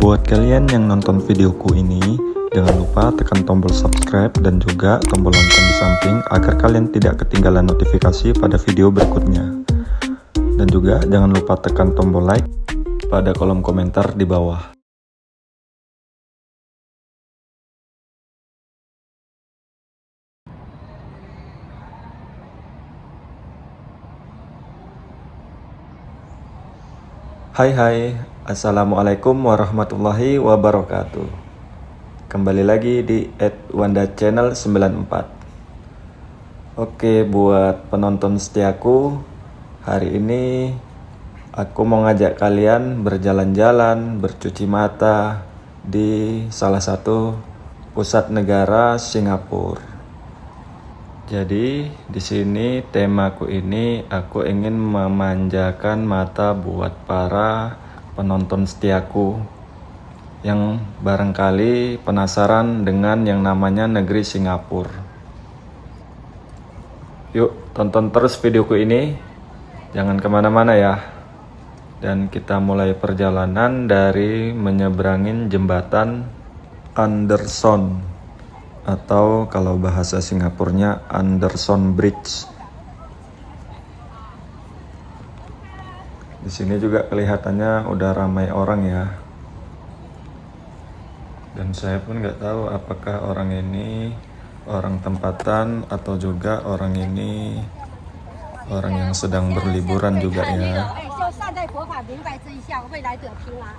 Buat kalian yang nonton videoku ini, jangan lupa tekan tombol subscribe dan juga tombol lonceng di samping agar kalian tidak ketinggalan notifikasi pada video berikutnya. Dan juga jangan lupa tekan tombol like pada kolom komentar di bawah. Hai, Assalamualaikum warahmatullahi wabarakatuh. Kembali lagi di @wanda_channel94. Oke, buat penonton setiaku, hari ini aku mau ngajak kalian berjalan-jalan, bercuci mata di salah satu pusat negara Singapura. Jadi di sini temaku ini aku ingin memanjakan mata buat para penonton setiaku yang barangkali penasaran dengan yang namanya negeri Singapura. Yuk tonton terus videoku ini, jangan kemana-mana ya. Dan kita mulai perjalanan dari menyeberangin jembatan Anderson, atau kalau bahasa Singapurnya Anderson Bridge. Di sini juga kelihatannya udah ramai orang ya. Dan saya pun nggak tahu apakah orang ini orang tempatan atau juga orang ini orang yang sedang berliburan juga ya.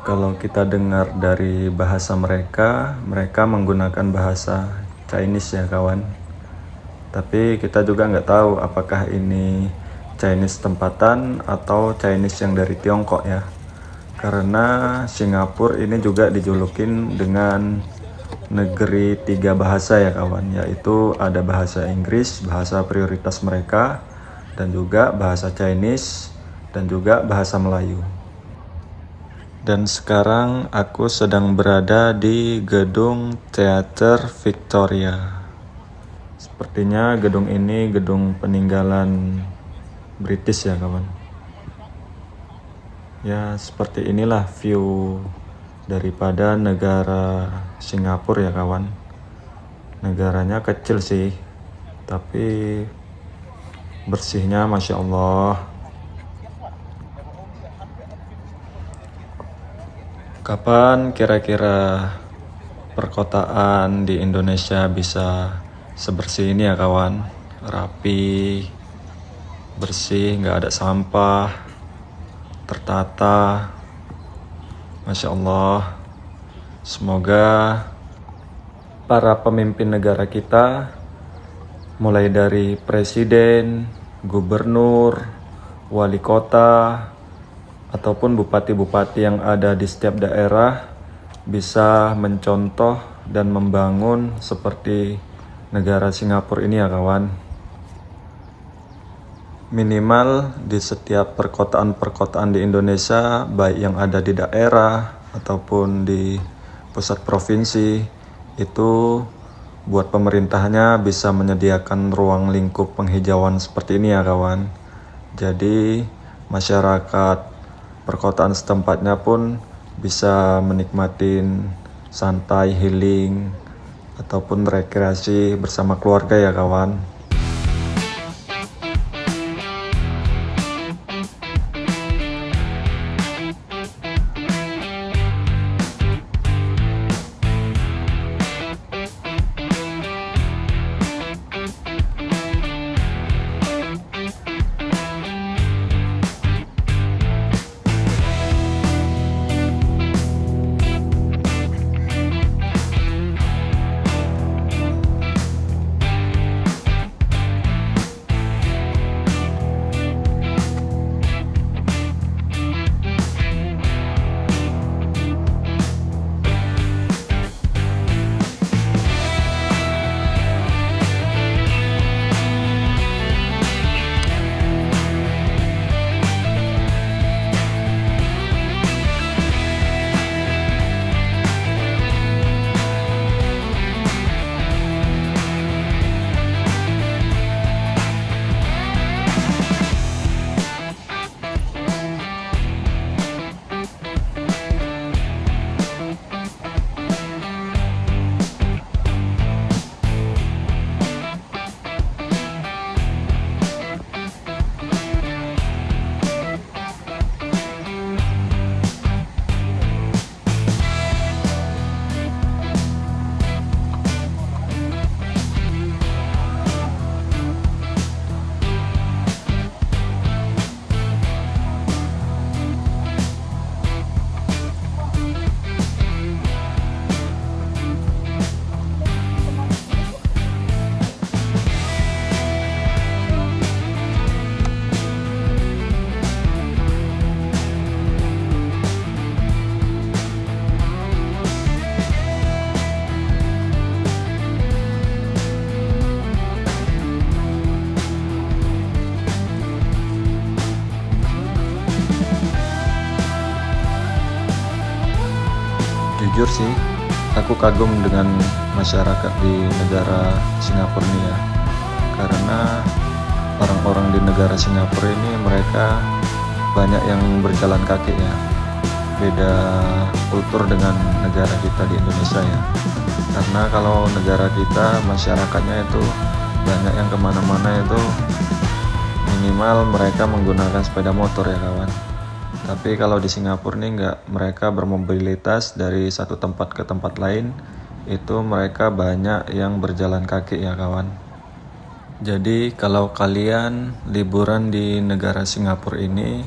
Kalau kita dengar dari bahasa mereka menggunakan bahasa Chinese ya kawan. Tapi kita juga nggak tahu apakah ini Chinese tempatan atau Chinese yang dari Tiongkok ya. Karena Singapura ini juga dijulukin dengan negeri tiga bahasa ya kawan. Yaitu ada bahasa Inggris, bahasa prioritas mereka, dan juga bahasa Chinese, dan juga bahasa Melayu. Dan sekarang aku sedang berada di gedung Teater Victoria. Sepertinya gedung ini gedung peninggalan British ya kawan. Ya seperti inilah view daripada negara Singapura ya kawan. Negaranya kecil sih, tapi bersihnya Masya Allah. Kapan kira-kira perkotaan di Indonesia bisa sebersih ini ya kawan? Rapi, bersih, nggak ada sampah, tertata. Masya Allah. Semoga para pemimpin negara kita, mulai dari presiden, gubernur, wali kota, ataupun bupati-bupati yang ada di setiap daerah bisa mencontoh dan membangun seperti negara Singapura ini ya kawan. Minimal di setiap perkotaan-perkotaan di Indonesia, baik yang ada di daerah ataupun di pusat provinsi, itu buat pemerintahnya bisa menyediakan ruang lingkup penghijauan seperti ini ya kawan. Jadi masyarakat perkotaan setempatnya pun bisa menikmatin santai, healing, ataupun rekreasi bersama keluarga ya kawan. Jujur sih, aku kagum dengan masyarakat di negara Singapura ini ya. Karena orang-orang di negara Singapura ini mereka banyak yang berjalan kaki ya. Beda kultur dengan negara kita di Indonesia ya. Karena kalau negara kita masyarakatnya itu banyak yang kemana-mana itu minimal mereka menggunakan sepeda motor ya kawan. Tapi kalau di Singapura nih enggak, mereka bermobilitas dari satu tempat ke tempat lain, itu mereka banyak yang berjalan kaki ya kawan. Jadi kalau kalian liburan di negara Singapura ini,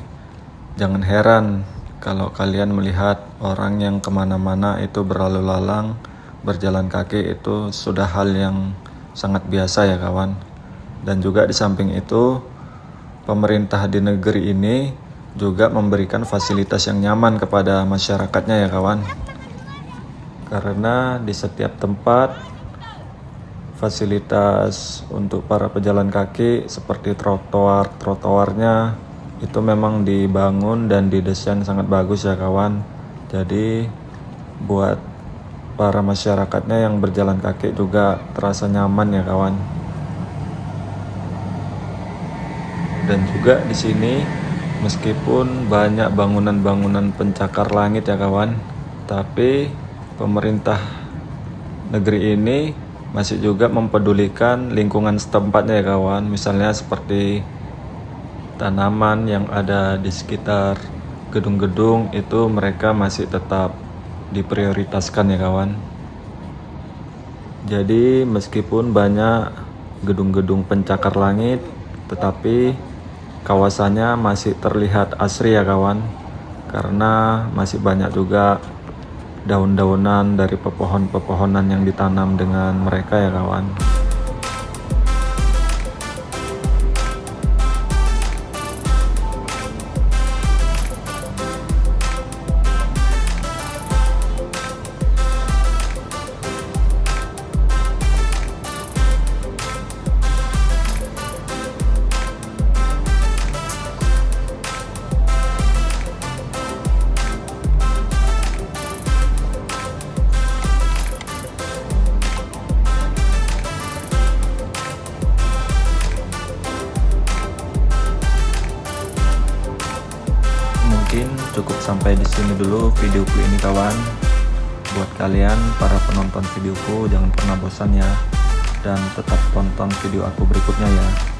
jangan heran kalau kalian melihat orang yang kemana-mana itu berlalu lalang, berjalan kaki itu sudah hal yang sangat biasa ya kawan. Dan juga di samping itu, pemerintah di negeri ini juga memberikan fasilitas yang nyaman kepada masyarakatnya ya kawan. Karena di setiap tempat fasilitas untuk para pejalan kaki seperti trotoarnya itu memang dibangun dan didesain sangat bagus ya kawan. Jadi buat para masyarakatnya yang berjalan kaki juga terasa nyaman ya kawan. Dan juga di sini meskipun banyak bangunan-bangunan pencakar langit ya kawan, tapi pemerintah negeri ini masih juga mempedulikan lingkungan setempatnya ya kawan. Misalnya seperti tanaman yang ada di sekitar gedung-gedung itu mereka masih tetap diprioritaskan ya kawan. Jadi meskipun banyak gedung-gedung pencakar langit, tetapi kawasannya masih terlihat asri ya kawan, karena masih banyak juga daun-daunan dari pepohonan yang ditanam dengan mereka ya kawan. Mungkin cukup sampai di sini dulu videoku ini kawan. Buat kalian para penonton videoku, jangan pernah bosan ya, dan tetap tonton video aku berikutnya ya.